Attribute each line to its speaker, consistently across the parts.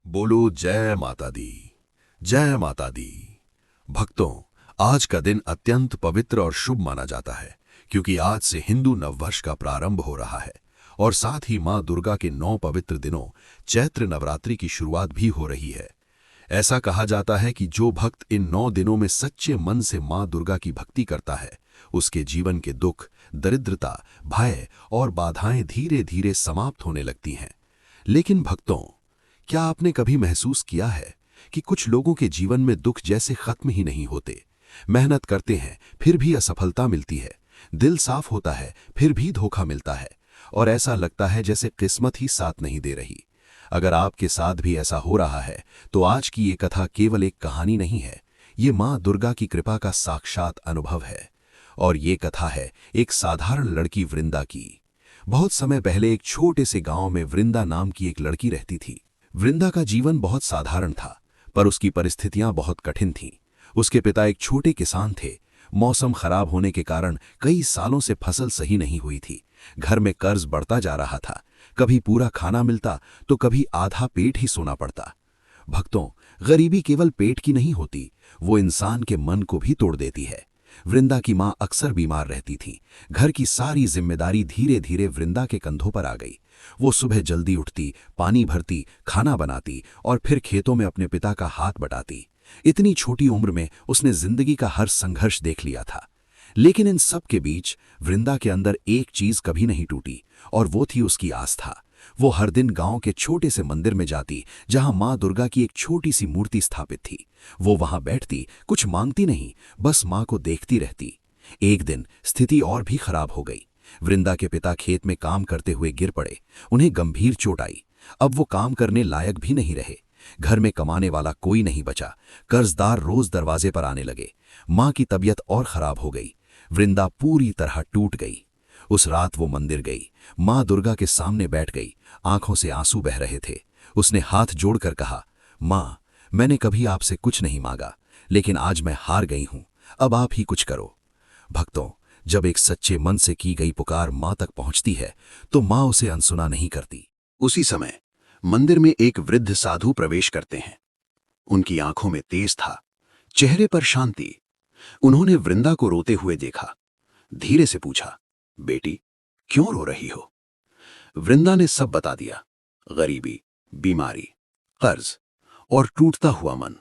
Speaker 1: बोलो जय माता दी। जय माता दी। भक्तों, आज का दिन अत्यंत पवित्र और शुभ माना जाता है क्योंकि आज से हिंदू नववर्ष का प्रारंभ हो रहा है और साथ ही मां दुर्गा के 9 पवित्र दिनों चैत्र नवरात्रि की शुरुआत भी हो रही है। ऐसा कहा जाता है कि जो भक्त इन 9 दिनों में सच्चे मन से मां दुर्गा की भक्ति करता है, उसके जीवन के दुख, दरिद्रता, भय और बाधाएं धीरे धीरे समाप्त होने लगती हैं। लेकिन भक्तों, क्या आपने कभी महसूस किया है कि कुछ लोगों के जीवन में दुख जैसे खत्म ही नहीं होते? मेहनत करते हैं फिर भी असफलता मिलती है, दिल साफ होता है फिर भी धोखा मिलता है और ऐसा लगता है जैसे किस्मत ही साथ नहीं दे रही। अगर आपके साथ भी ऐसा हो रहा है तो आज की ये कथा केवल एक कहानी नहीं है, ये मां दुर्गा की कृपा का साक्षात अनुभव है। और ये कथा है एक साधारण लड़की वृंदा की। बहुत समय पहले एक छोटे से गांव में वृंदा नाम की एक लड़की रहती थी। वृंदा का जीवन बहुत साधारण था, पर उसकी परिस्थितियां बहुत कठिन थीं। उसके पिता एक छोटे किसान थे। मौसम खराब होने के कारण कई सालों से फसल सही नहीं हुई थी। घर में कर्ज बढ़ता जा रहा था। कभी पूरा खाना मिलता तो कभी आधा पेट ही सोना पड़ता। भक्तों, गरीबी केवल पेट की नहीं होती, वो इंसान के मन को भी तोड़ देती है। वृंदा की मां अक्सर बीमार रहती थी। घर की सारी जिम्मेदारी धीरे धीरे वृंदा के कंधों पर आ गई। वो सुबह जल्दी उठती, पानी भरती, खाना बनाती और फिर खेतों में अपने पिता का हाथ बटाती। इतनी छोटी उम्र में उसने जिंदगी का हर संघर्ष देख लिया था। लेकिन इन सब के बीच वृंदा के अंदर एक चीज कभी नहीं टूटी और वो थी उसकी आस्था। वो हर दिन गांव के छोटे से मंदिर में जाती, जहां मां दुर्गा की एक छोटी सी मूर्ति स्थापित थी। वो वहां बैठती, कुछ मांगती नहीं, बस मां को देखती रहती। एक दिन स्थिति और भी खराब हो गई। वृंदा के पिता खेत में काम करते हुए गिर पड़े। उन्हें गंभीर चोट आई। अब वो काम करने लायक भी नहीं रहे। घर में कमाने वाला कोई नहीं बचा। कर्जदार रोज दरवाजे पर आने लगे। मां की तबीयत और खराब हो गई। वृंदा पूरी तरह टूट गई। उस रात वो मंदिर गई, मां दुर्गा के सामने बैठ गई। आंखों से आंसू बह रहे थे। उसने हाथ जोड़कर कहा, मां, मैंने कभी आपसे कुछ नहीं मांगा, लेकिन आज मैं हार गई हूं। अब आप ही कुछ करो। भक्तों, जब एक सच्चे मन से की गई पुकार मां तक पहुंचती है तो मां उसे अनसुना नहीं करती। उसी समय मंदिर में एक वृद्ध साधु प्रवेश करते हैं। उनकी आंखों में तेज था, चेहरे पर शांति। उन्होंने वृंदा को रोते हुए देखा। धीरे से पूछा, बेटी, क्यों रो रही हो? वृंदा ने सब बता दिया, गरीबी, बीमारी, कर्ज और टूटता हुआ मन।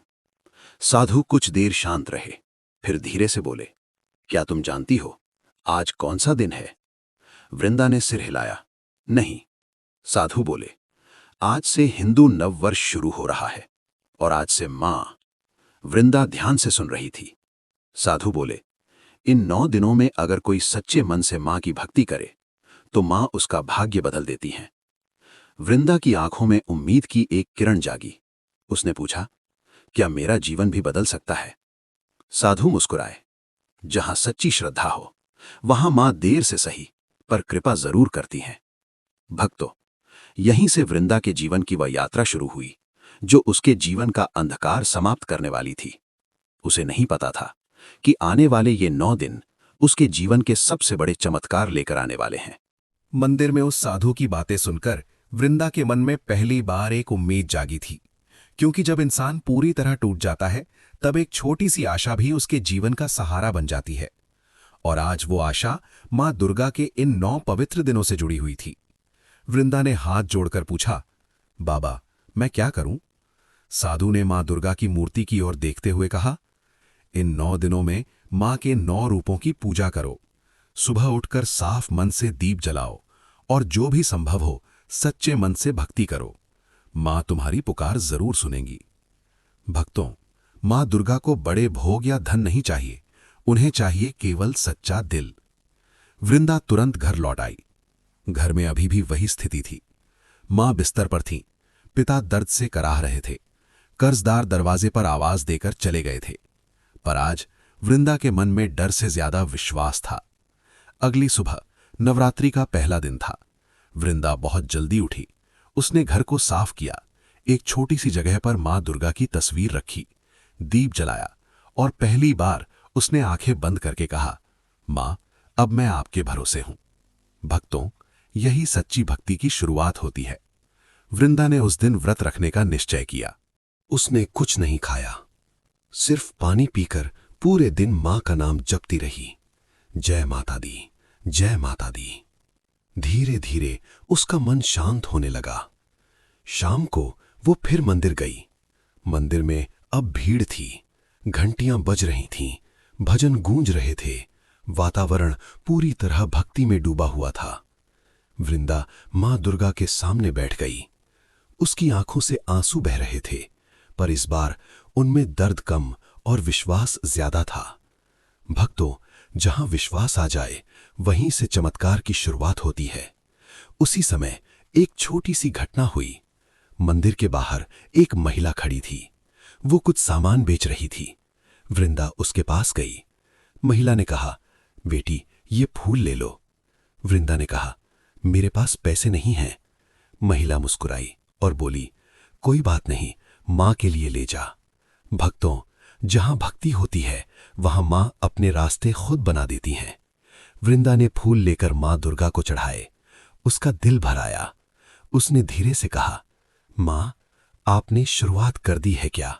Speaker 1: साधु कुछ देर शांत रहे, फिर धीरे से बोले, क्या तुम जानती हो आज कौन सा दिन है? वृंदा ने सिर हिलाया, नहीं। साधु बोले, आज से हिंदू नववर्ष शुरू हो रहा है और आज से मां। वृंदा ध्यान से सुन रही थी। साधु बोले, इन 9 दिनों में अगर कोई सच्चे मन से मां की भक्ति करे तो मां उसका भाग्य बदल देती हैं। वृंदा की आंखों में उम्मीद की एक किरण जागी। उसने पूछा, क्या मेरा जीवन भी बदल सकता है? साधु मुस्कुराए, जहां सच्ची श्रद्धा हो वहां मां देर से सही पर कृपा जरूर करती हैं। भक्तों, यहीं से वृंदा के जीवन की वह यात्रा शुरू हुई जो उसके जीवन का अंधकार समाप्त करने वाली थी। उसे नहीं पता था कि आने वाले ये 9 दिन उसके जीवन के सबसे बड़े चमत्कार लेकर आने वाले हैं।
Speaker 2: मंदिर में उस साधु की बातें सुनकर वृंदा के मन में पहली बार एक उम्मीद जागी थी, क्योंकि जब इंसान पूरी तरह टूट जाता है तब एक छोटी सी आशा भी उसके जीवन का सहारा बन जाती है। और आज वो आशा मां दुर्गा के इन 9 पवित्र दिनों से जुड़ी हुई थी। वृंदा ने हाथ जोड़कर पूछा, बाबा, मैं क्या करूं? साधु ने मां दुर्गा की मूर्ति की ओर देखते हुए कहा, इन 9 दिनों में मां के 9 रूपों की पूजा करो। सुबह उठकर साफ मन से दीप जलाओ और जो भी संभव हो सच्चे मन से भक्ति करो। मां तुम्हारी पुकार जरूर सुनेंगी। भक्तों, मां दुर्गा को बड़े भोग या धन नहीं चाहिए, उन्हें चाहिए केवल सच्चा दिल। वृंदा तुरंत घर लौट आई। घर में अभी भी वही स्थिति थी। मां बिस्तर पर थीं, पिता दर्द से कराह रहे थे, कर्जदार दरवाजे पर आवाज देकर चले गए थे। पर आज वृंदा के मन में डर से ज्यादा विश्वास था। अगली सुबह नवरात्रि का पहला दिन था। वृंदा बहुत जल्दी उठी। उसने घर को साफ किया, एक छोटी सी जगह पर मां दुर्गा की तस्वीर रखी, दीप जलाया और पहली बार उसने आंखें बंद करके कहा, मां, अब मैं आपके भरोसे हूं। भक्तों, यही सच्ची भक्ति की शुरुआत होती है। वृंदा ने उस दिन व्रत रखने का निश्चय किया। उसने कुछ नहीं खाया, सिर्फ पानी पीकर पूरे दिन मां का नाम जपती रही। जय माता दी, जय माता दी। धीरे धीरे उसका मन शांत होने लगा। शाम को वो फिर मंदिर गई। मंदिर में अब भीड़ थी, घंटियां बज रही थीं, भजन गूंज रहे थे, वातावरण पूरी तरह भक्ति में डूबा हुआ था। वृंदा मां दुर्गा के सामने बैठ गई। उसकी आंखों से आंसू बह रहे थे, पर इस बार उनमें दर्द कम और विश्वास ज्यादा था। भक्तों, जहां विश्वास आ जाए वहीं से चमत्कार की शुरुआत होती है। उसी समय एक छोटी सी घटना हुई। मंदिर के बाहर एक महिला खड़ी थी। वो कुछ सामान बेच रही थी। वृंदा उसके पास गई। महिला ने कहा, बेटी, ये फूल ले लो। वृंदा ने कहा, मेरे पास पैसे नहीं हैं। महिला मुस्कुराई और बोली, कोई बात नहीं, मां के लिए ले जा। भक्तों, जहां भक्ति होती है वहां मां अपने रास्ते खुद बना देती हैं। वृंदा ने फूल लेकर मां दुर्गा को चढ़ाए। उसका दिल भर आया। उसने धीरे से कहा, मां, आपने शुरुआत कर दी है क्या?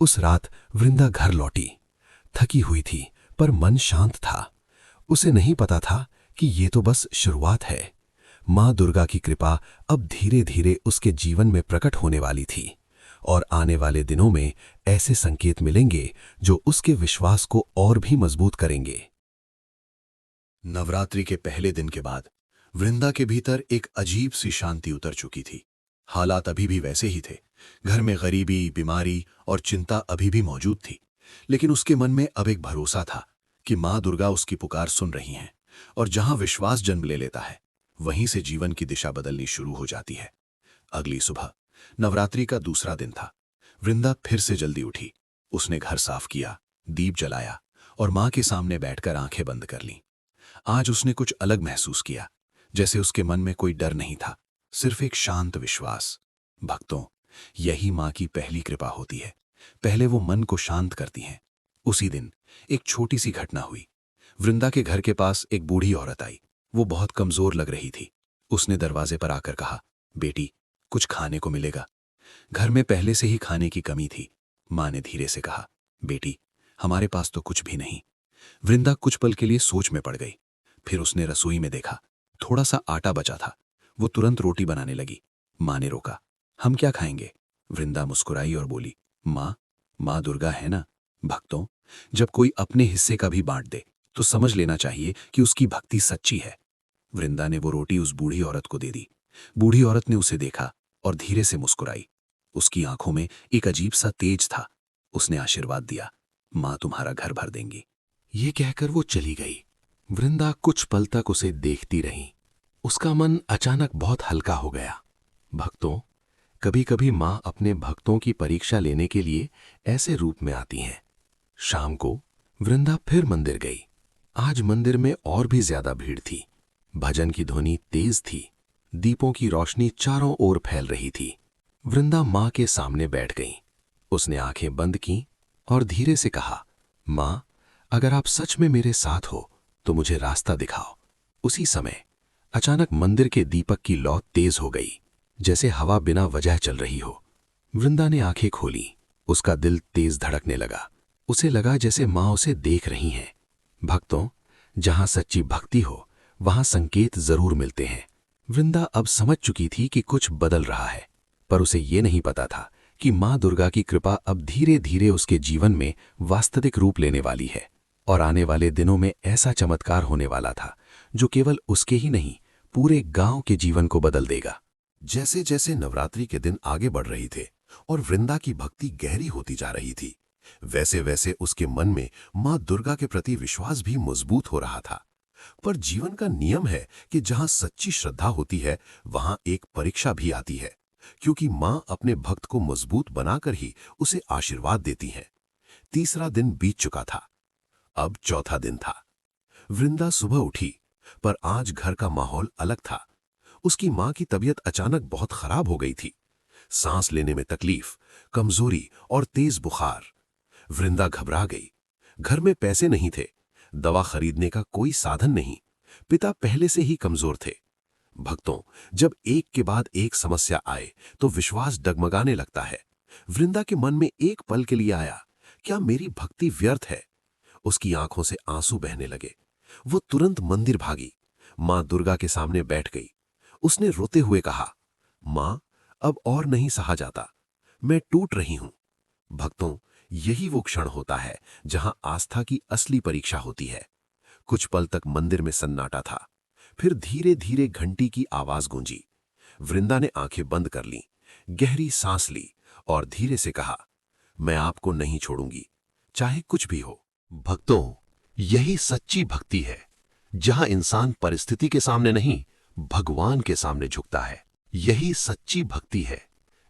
Speaker 2: उस रात वृंदा घर लौटी। थकी हुई थी, पर मन शांत था। उसे नहीं पता था कि ये तो बस शुरुआत है। मां दुर्गा की कृपा अब धीरे धीरे उसके जीवन में प्रकट होने वाली थी, और आने वाले दिनों में ऐसे संकेत मिलेंगे जो उसके विश्वास को और भी मजबूत करेंगे।
Speaker 1: नवरात्रि के पहले दिन के बाद वृंदा के भीतर एक अजीब सी शांति उतर चुकी थी। हालात अभी भी वैसे ही थे। घर में गरीबी, बीमारी और चिंता अभी भी मौजूद थी, लेकिन उसके मन में अब एक भरोसा था कि मां दुर्गा उसकी पुकार सुन रही हैं, और जहां विश्वास जन्म ले लेता है वहीं से जीवन की दिशा बदलनी शुरू हो जाती है। अगली सुबह नवरात्रि का दूसरा दिन था। वृंदा फिर से जल्दी उठी। उसने घर साफ किया, दीप जलाया और मां के सामने बैठकर आंखें बंद कर लीं। आज उसने कुछ अलग महसूस किया, जैसे उसके मन में कोई डर नहीं था, सिर्फ एक शांत विश्वास। भक्तों, यही मां की पहली कृपा होती है। पहले वो मन को शांत करती हैं। उसी दिन एक छोटी सी घटना हुई। वृंदा के घर के पास एक बूढ़ी औरत आई। वो बहुत कमजोर लग रही थी। उसने दरवाजे पर आकर कहा, बेटी, कुछ खाने को मिलेगा? घर में पहले से ही खाने की कमी थी। मां ने धीरे से कहा, बेटी, हमारे पास तो कुछ भी नहीं। वृंदा कुछ पल के लिए सोच में पड़ गई। फिर उसने रसोई में देखा, थोड़ा सा आटा बचा था। वो तुरंत रोटी बनाने लगी। मां ने रोका, हम क्या खाएंगे? वृंदा मुस्कुराई और बोली, मां दुर्गा है ना। भक्तों, जब कोई अपने हिस्से का भी बांट दे तो समझ लेना चाहिए कि उसकी भक्ति सच्ची है। वृंदा ने वो रोटी उस बूढ़ी औरत को दे दी। बूढ़ी औरत ने उसे देखा और धीरे से मुस्कुराई। उसकी आंखों में एक अजीब सा तेज था। उसने आशीर्वाद दिया, मां तुम्हारा घर भर देंगी।
Speaker 2: ये कहकर वो चली गई। वृंदा कुछ पल तक उसे देखती रही। उसका मन अचानक बहुत हल्का हो गया। भक्तों, कभी कभी मां अपने भक्तों की परीक्षा लेने के लिए ऐसे रूप में आती हैं। शाम को वृंदा फिर मंदिर गई। आज मंदिर में और भी ज्यादा भीड़ थी। भजन की ध्वनि तेज थी। दीपों की रोशनी चारों ओर फैल रही थी। वृंदा मां के सामने बैठ गई। उसने आंखें बंद की और धीरे से कहा, मां, अगर आप सच में मेरे साथ हो तो मुझे रास्ता दिखाओ। उसी समय अचानक मंदिर के दीपक की लौ तेज हो गई, जैसे हवा बिना वजह चल रही हो। वृंदा ने आंखें खोली। उसका दिल तेज धड़कने लगा। उसे लगा जैसे मां उसे देख रही हैं। भक्तों, जहां सच्ची भक्ति हो वहां संकेत जरूर मिलते हैं। वृंदा अब समझ चुकी थी कि कुछ बदल रहा है, पर उसे ये नहीं पता था कि मां दुर्गा की कृपा अब धीरे धीरे उसके जीवन में वास्तविक रूप लेने वाली है, और आने वाले दिनों में ऐसा चमत्कार होने वाला था जो केवल उसके ही नहीं, पूरे गांव के जीवन को बदल देगा।
Speaker 1: जैसे जैसे नवरात्रि के दिन आगे बढ़ रहे थे और वृंदा की भक्ति गहरी होती जा रही थी, वैसे वैसे उसके मन में मां दुर्गा के प्रति विश्वास भी मजबूत हो रहा था। पर जीवन का नियम है कि जहां सच्ची श्रद्धा होती है वहां एक परीक्षा भी आती है, क्योंकि मां अपने भक्त को मजबूत बनाकर ही उसे आशीर्वाद देती हैं। तीसरा दिन बीत चुका था। अब चौथा दिन था। वृंदा सुबह उठी, पर आज घर का माहौल अलग था। उसकी मां की तबीयत अचानक बहुत खराब हो गई थी। सांस लेने में तकलीफ, कमजोरी और तेज बुखार। वृंदा घबरा गई। घर में पैसे नहीं थे, दवा खरीदने का कोई साधन नहीं। पिता पहले से ही कमजोर थे। भक्तों, जब एक के बाद एक समस्या आए तो विश्वास डगमगाने लगता है। वृंदा के मन में एक पल के लिए आया, क्या मेरी भक्ति व्यर्थ है? उसकी आंखों से आंसू बहने लगे। वो तुरंत मंदिर भागी, मां दुर्गा के सामने बैठ गई। उसने रोते हुए कहा, मां, अब और नहीं सहा जाता, मैं टूट रही हूं। भक्तों, यही वो क्षण होता है जहां आस्था की असली परीक्षा होती है। कुछ पल तक मंदिर में सन्नाटा था, फिर धीरे धीरे घंटी की आवाज गूंजी। वृंदा ने आंखें बंद कर लीं, गहरी सांस ली और धीरे से कहा, मैं आपको नहीं छोड़ूंगी, चाहे कुछ भी हो। भक्तों, यही सच्ची भक्ति है, जहां इंसान परिस्थिति के सामने नहीं, भगवान के सामने झुकता है। यही सच्ची भक्ति है,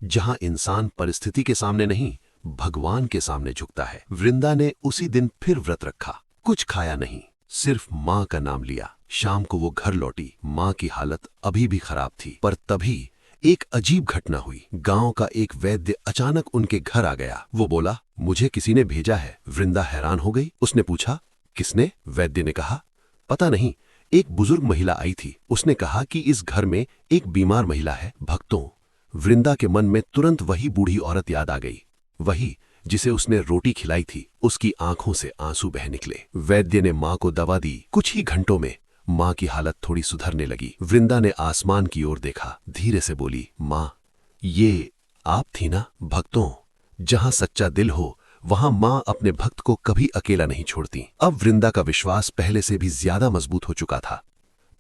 Speaker 1: जहां इंसान परिस्थिति के सामने नहीं, भगवान के सामने झुकता है। वृंदा ने उसी दिन फिर व्रत रखा, कुछ खाया नहीं, सिर्फ मां का नाम लिया। शाम को वो घर लौटी। मां की हालत अभी भी खराब थी, पर तभी एक अजीब घटना हुई। गांव का एक वैद्य अचानक उनके घर आ गया। वो बोला, मुझे किसी ने भेजा है। वृंदा हैरान हो गई। उसने पूछा, किसने? वैद्य ने कहा, पता नहीं, एक बुजुर्ग महिला आई थी। उसने कहा कि इस घर में एक बीमार महिला है। भक्तों, वृंदा के मन में तुरंत वही बूढ़ी औरत याद आ गई, वही जिसे उसने रोटी खिलाई थी। उसकी आंखों से आंसू बह निकले। वैद्य ने मां को दवा दी। कुछ ही घंटों में मां की हालत थोड़ी सुधरने लगी। वृंदा ने आसमान की ओर देखा, धीरे से बोली, मां, ये आप थी ना? भक्तों, जहां सच्चा दिल हो वहां मां अपने भक्त को कभी अकेला नहीं छोड़ती। अब वृंदा का विश्वास पहले से भी ज्यादा मजबूत हो चुका था,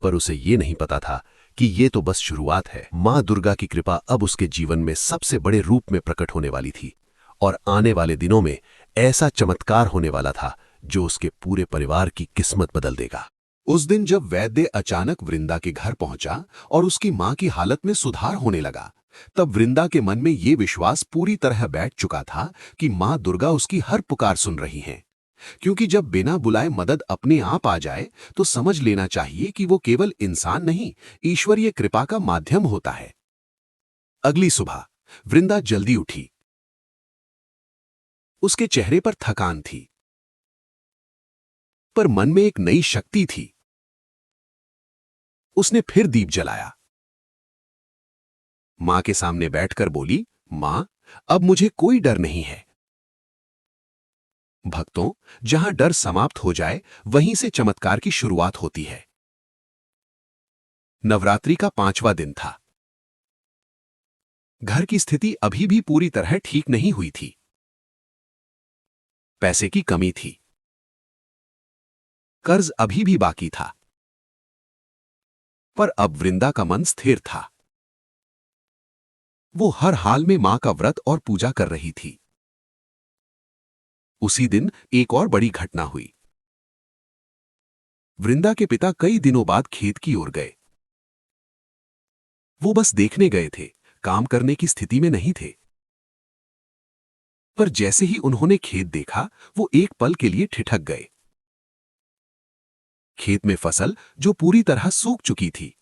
Speaker 1: पर उसे ये नहीं पता था कि ये तो बस शुरुआत है। मां दुर्गा की कृपा अब उसके जीवन में सबसे बड़े रूप में प्रकट होने वाली थी और आने वाले दिनों में ऐसा चमत्कार होने वाला था जो उसके पूरे परिवार की किस्मत बदल देगा। उस दिन जब वैद्य अचानक वृंदा के घर पहुंचा और उसकी मां की हालत में सुधार होने लगा, तब वृंदा के मन में ये विश्वास पूरी तरह बैठ चुका था कि मां दुर्गा उसकी हर पुकार सुन रही हैं। क्योंकि जब बिना बुलाए मदद अपने आप आ जाए तो समझ लेना चाहिए कि वो केवल इंसान नहीं, ईश्वरीय कृपा का माध्यम होता है। अगली सुबह वृंदा जल्दी उठी। उसके चेहरे पर थकान थी, पर मन में एक नई शक्ति थी। उसने फिर दीप जलाया, मां के सामने बैठकर बोली, मां, अब मुझे कोई डर नहीं है। भक्तों, जहां डर समाप्त हो जाए वहीं से चमत्कार की शुरुआत होती है। नवरात्रि का 5वां दिन था। घर की स्थिति अभी भी पूरी तरह ठीक नहीं हुई थी। पैसे की कमी थी, कर्ज अभी भी बाकी था, पर अब वृंदा का मन स्थिर था। वो हर हाल में मां का व्रत और पूजा कर रही थी। उसी दिन एक और बड़ी घटना हुई। वृंदा के पिता कई दिनों बाद खेत की ओर गए। वो बस देखने गए थे, काम करने की स्थिति में नहीं थे। पर जैसे ही उन्होंने खेत देखा, वो एक पल के लिए ठिठक गए। खेत में फसल जो पूरी तरह सूख चुकी थी,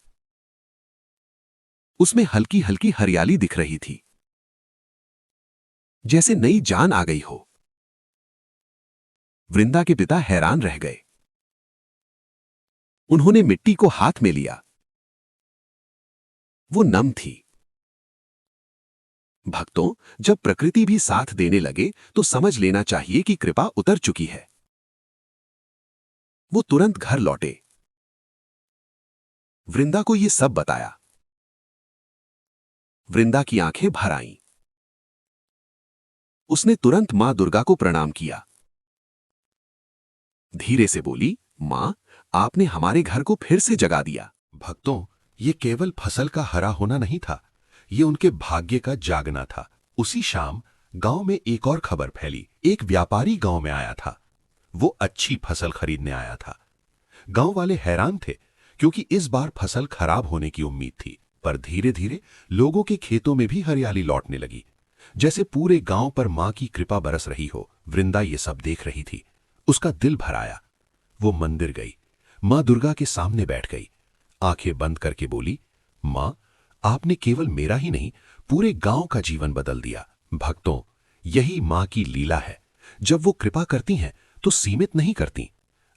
Speaker 1: उसमें हल्की हल्की हरियाली दिख रही थी, जैसे नई जान आ गई हो। वृंदा के पिता हैरान रह गए। उन्होंने मिट्टी को हाथ में लिया। वो नम थी। भक्तों, जब प्रकृति भी साथ देने लगे तो समझ लेना चाहिए कि कृपा उतर चुकी है। वो तुरंत घर लौटे। वृंदा को ये सब बताया। वृंदा की आंखें भर आईं। उसने तुरंत मां दुर्गा को प्रणाम किया। धीरे से बोली, मां, आपने हमारे घर को फिर से जगा दिया।
Speaker 2: भक्तों, ये केवल फसल का हरा होना नहीं था, ये उनके भाग्य का जागना था। उसी शाम गांव में एक और खबर फैली। एक व्यापारी गांव में आया था। वो अच्छी फसल खरीदने आया था। गांव वाले हैरान थे, क्योंकि इस बार फसल खराब होने की उम्मीद थी। पर धीरे धीरे लोगों के खेतों में भी हरियाली लौटने लगी, जैसे पूरे गांव पर मां की कृपा बरस रही हो। वृंदा ये सब देख रही थी। उसका दिल भर आया। वो मंदिर गई, मां दुर्गा के सामने बैठ गई, आंखें बंद करके बोली, मां, आपने केवल मेरा ही नहीं, पूरे गांव का जीवन बदल दिया। भक्तों, यही मां की लीला है। जब वो कृपा करती हैं तो सीमित नहीं करती।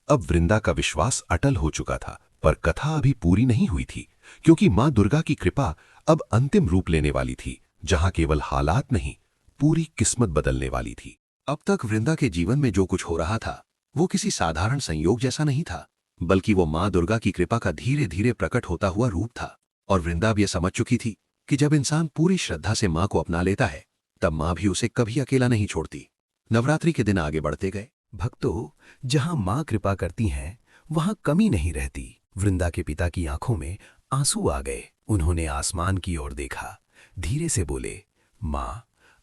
Speaker 2: अब वृंदा का विश्वास अटल हो चुका था, पर कथा अभी पूरी नहीं हुई थी। क्योंकि मां दुर्गा की कृपा अब अंतिम रूप लेने वाली थी, जहां केवल हालात नहीं, पूरी किस्मत बदलने वाली थी। अब तक वृंदा के जीवन में जो कुछ हो रहा था वो किसी साधारण संयोग जैसा नहीं था, बल्कि वो मां दुर्गा की कृपा का धीरे धीरे प्रकट होता हुआ रूप था। और वृंदा भी यह समझ चुकी थी कि जब इंसान पूरी श्रद्धा से मां को अपना लेता है, तब मां भी उसे कभी अकेला नहीं छोड़ती। नवरात्रि के दिन आगे बढ़ते गए। भक्तों, जहां मां कृपा करती हैं, वहां कमी नहीं रहती। वृंदा के पिता की आंखों में आंसू आ गए। उन्होंने आसमान की ओर देखा, धीरे से बोले, मां,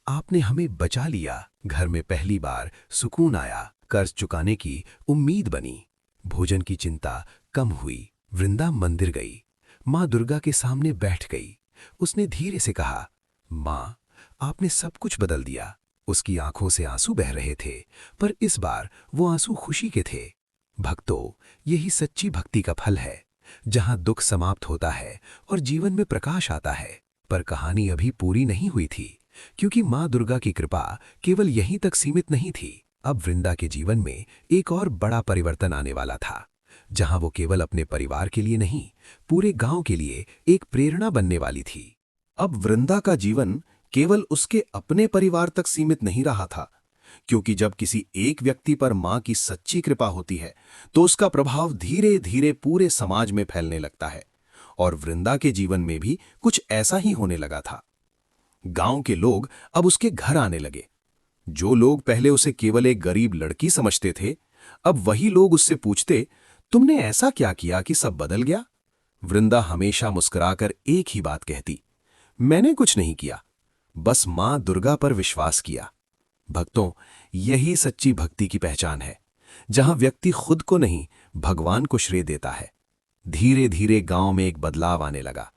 Speaker 2: आपने हमें बचा लिया। घर में पहली बार सुकून आया, कर्ज चुकाने की उम्मीद बनी, भोजन की चिंता कम हुई। वृंदा मंदिर गई, मां दुर्गा के सामने बैठ गई। उसने धीरे से कहा, मां, आपने सब कुछ बदल दिया। उसकी आंखों से आंसू बह रहे थे, पर इस बार वो आंसू खुशी के थे। भक्तों, यही सच्ची भक्ति का फल है, जहां दुख समाप्त होता है और जीवन में प्रकाश आता है। पर कहानी अभी पूरी नहीं हुई थी, क्योंकि मां दुर्गा की कृपा केवल यहीं तक सीमित नहीं थी। अब वृंदा के जीवन में एक और बड़ा परिवर्तन आने वाला था, जहां वो केवल अपने परिवार के लिए नहीं, पूरे गांव के लिए एक प्रेरणा बनने वाली थी। अब वृंदा का जीवन केवल उसके अपने परिवार तक सीमित नहीं रहा था, क्योंकि जब किसी एक व्यक्ति पर मां की सच्ची कृपा होती है, तो उसका प्रभाव धीरे धीरे पूरे समाज में फैलने लगता है। और वृंदा के जीवन में भी कुछ ऐसा ही होने लगा था। गांव के लोग अब उसके घर आने लगे। जो लोग पहले उसे केवल एक गरीब लड़की समझते थे, अब वही लोग उससे पूछते, तुमने ऐसा क्या किया कि सब बदल गया? वृंदा हमेशा मुस्कुराकर एक ही बात कहती, मैंने कुछ नहीं किया, बस मां दुर्गा पर विश्वास किया। भक्तों, यही सच्ची भक्ति की पहचान है, जहां व्यक्ति खुद को नहीं, भगवान को श्रेय देता है। धीरे धीरे गांव में एक बदलाव आने लगा।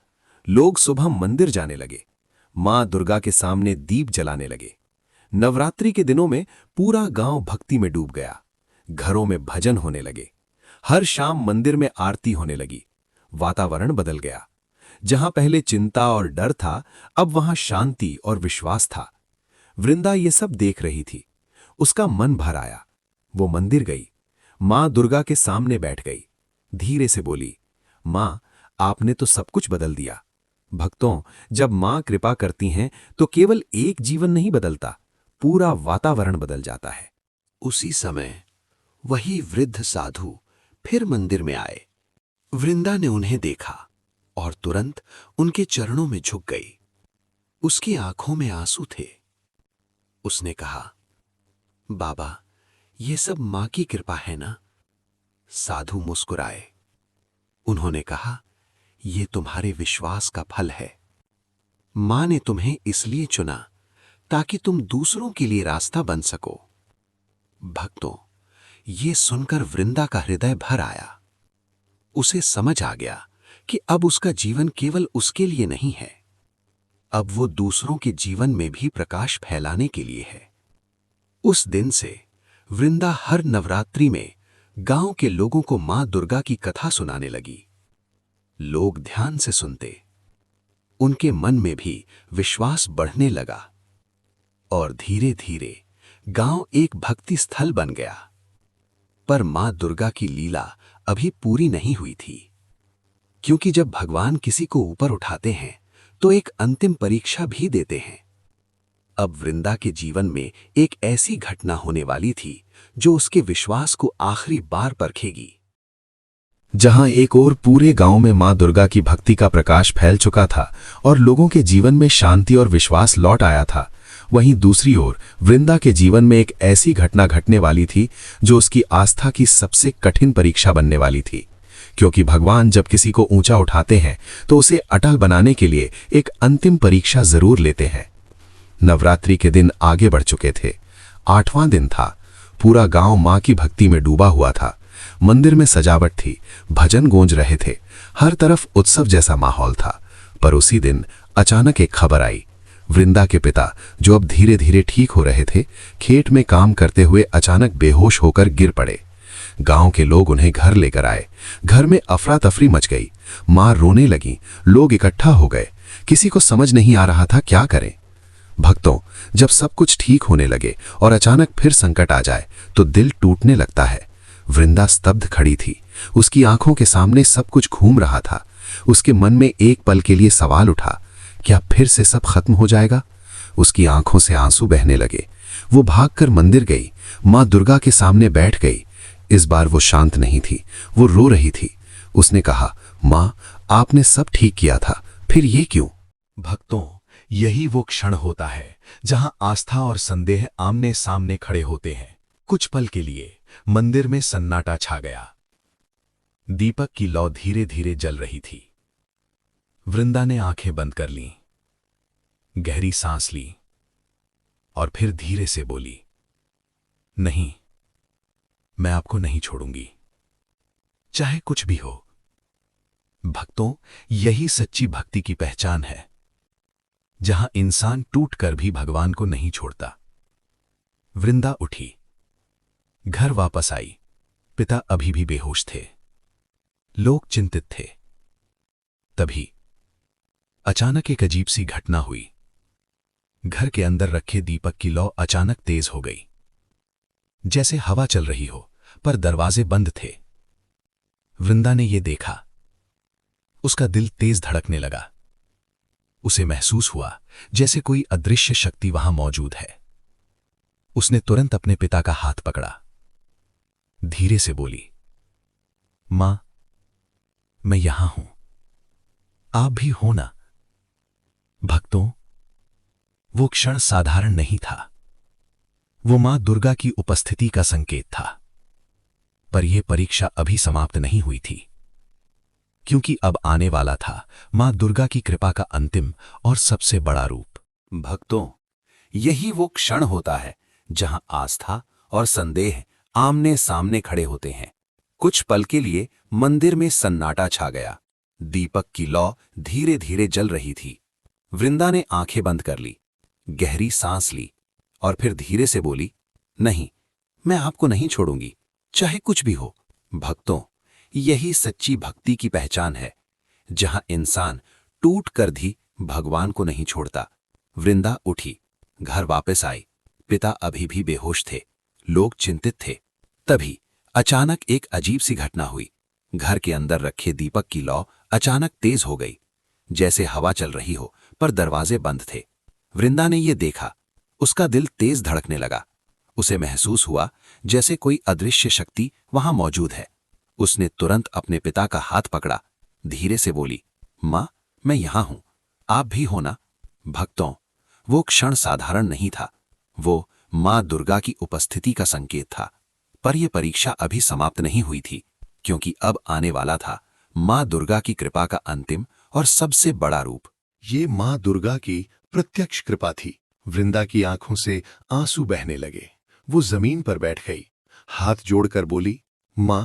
Speaker 2: लोग सुबह मंदिर जाने लगे, मां दुर्गा के सामने दीप जलाने लगे। नवरात्रि के दिनों में पूरा गांव भक्ति में डूब गया। घरों में भजन होने लगे, हर शाम मंदिर में आरती होने लगी। वातावरण बदल गया। जहां पहले चिंता और डर था, अब वहां शांति और विश्वास था। वृंदा ये सब देख रही थी। उसका मन भर आया। वो मंदिर गई, मां दुर्गा के सामने बैठ गई, धीरे से बोली, मां, आपने तो सब कुछ बदल दिया। भक्तों, जब मां कृपा करती हैं, तो केवल एक जीवन नहीं बदलता, पूरा वातावरण बदल जाता है।
Speaker 1: उसी समय वही वृद्ध साधु फिर मंदिर में आए। वृंदा ने उन्हें देखा और तुरंत उनके चरणों में झुक गई। उसकी आंखों में आंसू थे। उसने कहा, बाबा, ये सब मां की कृपा है ना? साधु मुस्कुराए। उन्होंने कहा, ये तुम्हारे विश्वास का फल है। मां ने तुम्हें इसलिए चुना ताकि तुम दूसरों के लिए रास्ता बन सको। भक्तों, ये सुनकर वृंदा का हृदय भर आया। उसे समझ आ गया कि अब उसका जीवन केवल उसके लिए नहीं है, अब वो दूसरों के जीवन में भी प्रकाश फैलाने के लिए है। उस दिन से वृंदा हर नवरात्रि में गांव के लोगों को मां दुर्गा की कथा सुनाने लगी। लोग ध्यान से सुनते, उनके मन में भी विश्वास बढ़ने लगा और धीरे धीरे गांव एक भक्ति स्थल बन गया। पर मां दुर्गा की लीला अभी पूरी नहीं हुई थी, क्योंकि जब भगवान किसी को ऊपर उठाते हैं तो एक अंतिम परीक्षा भी देते हैं। अब वृंदा के जीवन में एक ऐसी घटना होने वाली थी जो उसके विश्वास को आखिरी बार परखेगी। जहां एक ओर पूरे गांव में मां दुर्गा की भक्ति का प्रकाश फैल चुका था और लोगों के जीवन में शांति और विश्वास लौट आया था, वहीं दूसरी ओर वृंदा के जीवन में एक ऐसी घटना घटने वाली थी जो उसकी आस्था की सबसे कठिन परीक्षा बनने वाली थी। क्योंकि भगवान जब किसी को ऊंचा उठाते हैं तो उसे अटल बनाने के लिए एक अंतिम परीक्षा जरूर लेते हैं। नवरात्रि के दिन आगे बढ़ चुके थे। 8वां दिन था। पूरा गांव मां की भक्ति में डूबा हुआ था। मंदिर में सजावट थी, भजन गूंज रहे थे, हर तरफ उत्सव जैसा माहौल था। पर उसी दिन अचानक एक खबर आई। वृंदा के पिता, जो अब धीरे धीरे ठीक हो रहे थे, खेत में काम करते हुए अचानक बेहोश होकर गिर पड़े। गांव के लोग उन्हें घर लेकर आए। घर में अफरा तफरी मच गई। मां रोने लगी, लोग इकट्ठा हो गए। किसी को समझ नहीं आ रहा था क्या करें। भक्तों, जब सब कुछ ठीक होने लगे और अचानक फिर संकट आ जाए तो दिल टूटने लगता है। वृंदा स्तब्ध खड़ी थी। उसकी आंखों के सामने सब कुछ घूम रहा था,
Speaker 2: उसके मन में एक पल के लिए सवाल उठा, क्या फिर से सब खत्म हो जाएगा? उसकी आंखों से आंसू बहने लगे। वो भागकर मंदिर गई, मां दुर्गा के सामने बैठ गई। इस बार वो शांत नहीं थी, वो रो रही थी। उसने कहा, मां, आपने सब ठीक किया था, फिर ये क्यों?
Speaker 3: भक्तों, यही वो क्षण होता है जहां आस्था और संदेह आमने सामने खड़े होते हैं। कुछ पल के लिए मंदिर में सन्नाटा छा गया। दीपक की लौ धीरे धीरे जल रही थी। वृंदा ने आंखें बंद कर लीं, गहरी सांस ली और फिर धीरे से बोली, नहीं, मैं आपको नहीं छोड़ूंगी, चाहे कुछ भी हो। भक्तों, यही सच्ची भक्ति की पहचान है, जहां इंसान टूटकर भी भगवान को नहीं छोड़ता। वृंदा उठी, घर वापस आई। पिता अभी भी बेहोश थे। लोग चिंतित थे। तभी अचानक एक अजीब सी घटना हुई। घर के अंदर रखे दीपक की लौ अचानक तेज हो गई, जैसे हवा चल रही हो, पर दरवाजे बंद थे। वृंदा ने यह देखा। उसका दिल तेज धड़कने लगा। उसे महसूस हुआ जैसे कोई अदृश्य शक्ति वहां मौजूद है। उसने तुरंत अपने पिता का हाथ पकड़ा, धीरे से बोली, मां, मैं यहां हूं, आप भी हो ना? भक्तों, वो क्षण साधारण नहीं था। वो मां दुर्गा की उपस्थिति का संकेत था। पर यह परीक्षा अभी समाप्त नहीं हुई थी, क्योंकि अब आने वाला था मां दुर्गा की कृपा का अंतिम और सबसे बड़ा रूप।
Speaker 2: भक्तों, यही वो क्षण होता है जहां आस्था और संदेह आमने सामने खड़े होते हैं। कुछ पल के लिए मंदिर में सन्नाटा छा गया। दीपक की लौ धीरे धीरे जल रही थी। वृंदा ने आंखें बंद कर ली, गहरी सांस ली और फिर धीरे से बोली, नहीं, मैं आपको नहीं छोड़ूंगी, चाहे कुछ भी हो। भक्तों, यही सच्ची भक्ति की पहचान है, जहां इंसान टूट कर भी भगवान को नहीं छोड़ता। वृंदा उठी, घर वापस आई। पिता अभी भी बेहोश थे। लोग चिंतित थे। तभी अचानक एक अजीब सी घटना हुई। घर के अंदर रखे दीपक की लौ अचानक तेज हो गई, जैसे हवा चल रही हो, पर दरवाजे बंद थे। वृंदा ने यह देखा। उसका दिल तेज धड़कने लगा। उसे महसूस हुआ जैसे कोई अदृश्य शक्ति वहां मौजूद है। उसने तुरंत अपने पिता का हाथ पकड़ा, धीरे से बोली, मां, मैं यहां हूं, आप भी हो ना? भक्तों, वो क्षण साधारण नहीं था। वो मां दुर्गा की उपस्थिति का संकेत था। पर यह परीक्षा अभी समाप्त नहीं हुई थी, क्योंकि अब आने वाला था मां दुर्गा की कृपा का अंतिम और सबसे बड़ा रूप।
Speaker 1: ये मां दुर्गा की प्रत्यक्ष कृपा थी। वृंदा की आंखों से आंसू बहने लगे। वो जमीन पर बैठ गई, हाथ जोड़कर बोली, मां,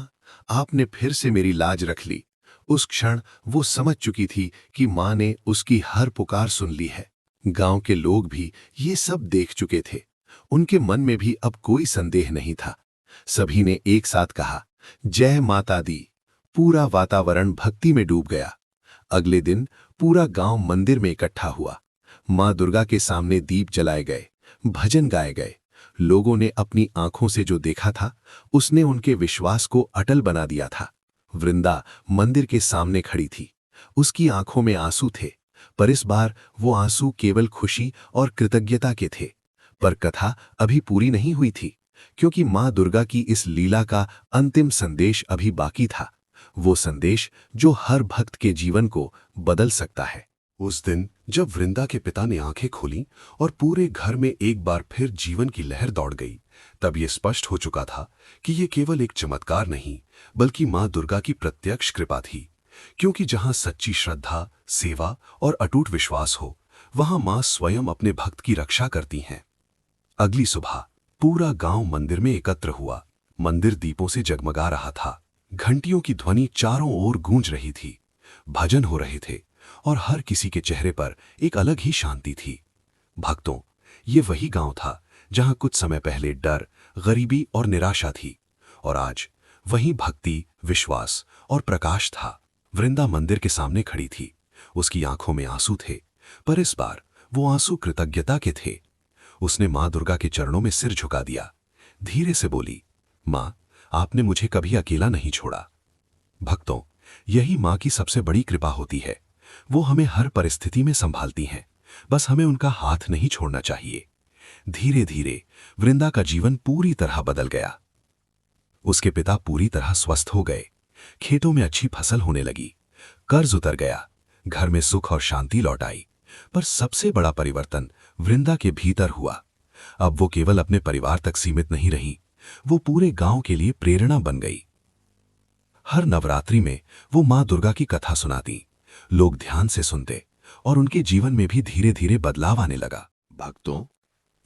Speaker 1: आपने फिर से मेरी लाज रख ली। उस क्षण वो समझ चुकी थी कि मां ने उसकी हर पुकार सुन ली है। गांव के लोग भी ये सब देख चुके थे। उनके मन में भी अब कोई संदेह नहीं था। सभी ने एक साथ कहा, जय माता दी। पूरा वातावरण भक्ति में डूब गया। अगले दिन पूरा गांव मंदिर में इकट्ठा हुआ। मां दुर्गा के सामने दीप जलाए गए, भजन गाए गए। लोगों ने अपनी आंखों से जो देखा था, उसने उनके विश्वास को अटल बना दिया था। वृंदा मंदिर के सामने खड़ी थी। उसकी आंखों में आंसू थे, पर इस बार वो आंसू केवल खुशी और कृतज्ञता के थे। पर कथा अभी पूरी नहीं हुई थी, क्योंकि मां दुर्गा की इस लीला का अंतिम संदेश अभी बाकी था। वो संदेश जो हर भक्त के जीवन को बदल सकता है। उस दिन जब वृंदा के पिता ने आंखें खोली और पूरे घर में एक बार फिर जीवन की लहर दौड़ गई, तब ये स्पष्ट हो चुका था कि ये केवल एक चमत्कार नहीं, बल्कि मां दुर्गा की प्रत्यक्ष कृपा थी। क्योंकि जहां सच्ची श्रद्धा, सेवा और अटूट विश्वास हो, वहां मां स्वयं अपने भक्त की रक्षा करती हैं। अगली सुबह पूरा गांव मंदिर में एकत्र हुआ। मंदिर दीपों से जगमगा रहा था। घंटियों की ध्वनि चारों ओर गूंज रही थी। भजन हो रहे थे और हर किसी के चेहरे पर एक अलग ही शांति थी। भक्तों, ये वही गांव था जहां कुछ समय पहले डर, गरीबी और निराशा थी, और आज वहीं भक्ति, विश्वास और प्रकाश था। वृंदा मंदिर के सामने खड़ी थी। उसकी आंखों में आंसू थे, पर इस बार वो आंसू कृतज्ञता के थे। उसने मां दुर्गा के चरणों में सिर झुका दिया, धीरे से बोली, मां, आपने मुझे कभी अकेला नहीं छोड़ा। भक्तों,
Speaker 2: यही माँ की सबसे बड़ी कृपा होती है। वो हमें हर परिस्थिति में संभालती हैं, बस हमें उनका हाथ नहीं छोड़ना चाहिए। धीरे धीरे वृंदा का जीवन पूरी तरह बदल गया। उसके पिता पूरी तरह स्वस्थ हो गए, खेतों में अच्छी फसल होने लगी, कर्ज उतर गया, घर में सुख और शांति लौट आई। पर सबसे बड़ा परिवर्तन वृंदा के भीतर हुआ। अब वो केवल अपने परिवार तक सीमित नहीं रही, वो पूरे गांव के लिए प्रेरणा बन गई। हर नवरात्रि में वो मां दुर्गा की कथा सुनाती, लोग ध्यान से सुनते और उनके जीवन में भी धीरे धीरे बदलाव आने लगा।
Speaker 1: भक्तों,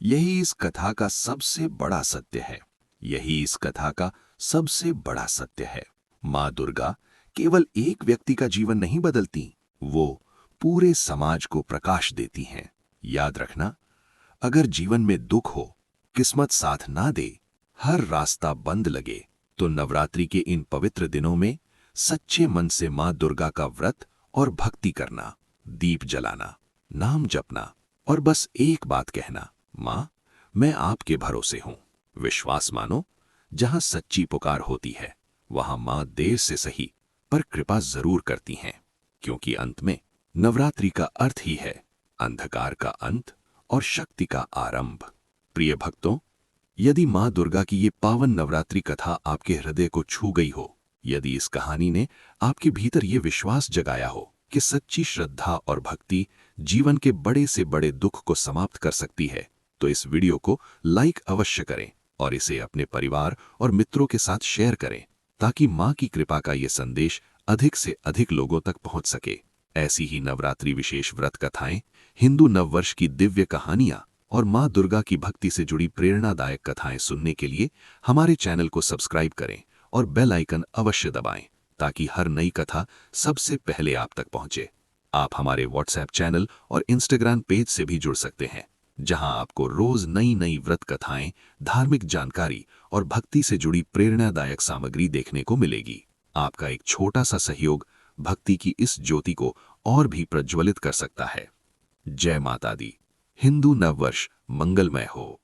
Speaker 1: यही इस कथा का सबसे बड़ा सत्य है। यही इस कथा का सबसे बड़ा सत्य है। मां दुर्गा केवल एक व्यक्ति का जीवन नहीं बदलती, वो पूरे समाज को प्रकाश देती हैं। याद रखना, अगर जीवन में दुख हो, किस्मत साथ ना दे, हर रास्ता बंद लगे, तो नवरात्रि के इन पवित्र दिनों में सच्चे मन से मां दुर्गा का व्रत और भक्ति करना, दीप जलाना, नाम जपना और बस एक बात कहना, मां, मैं आपके भरोसे हूं। विश्वास मानो, जहां सच्ची पुकार होती है वहां मां देर से सही पर कृपा जरूर करती हैं, क्योंकि अंत में नवरात्रि का अर्थ ही है अंधकार का अंत और शक्ति का आरंभ। प्रिय भक्तों, यदि मां दुर्गा की ये पावन नवरात्रि कथा आपके हृदय को छू गई हो, यदि इस कहानी ने आपके भीतर ये विश्वास जगाया हो कि सच्ची श्रद्धा और भक्ति जीवन के बड़े से बड़े दुख को समाप्त कर सकती है, तो इस वीडियो को लाइक अवश्य करें और इसे अपने परिवार और मित्रों के साथ शेयर करें, ताकि मां की कृपा का ये संदेश अधिक से अधिक लोगों तक पहुंच सके। ऐसी ही नवरात्रि विशेष व्रत कथाएं, हिंदू नववर्ष की दिव्य कहानियां और मां दुर्गा की भक्ति से जुड़ी प्रेरणादायक कथाएं सुनने के लिए हमारे चैनल को सब्सक्राइब करें और बेल आइकन अवश्य दबाएं, ताकि हर नई कथा सबसे पहले आप तक पहुंचे। आप हमारे व्हाट्सएप चैनल और इंस्टाग्राम पेज से भी जुड़ सकते हैं, जहां आपको रोज नई नई व्रत कथाएं, धार्मिक जानकारी और भक्ति से जुड़ी प्रेरणादायक सामग्री देखने को मिलेगी। आपका एक छोटा सा सहयोग भक्ति की इस ज्योति को और भी प्रज्वलित कर सकता है। जय माता दी। हिंदू नववर्ष मंगलमय हो।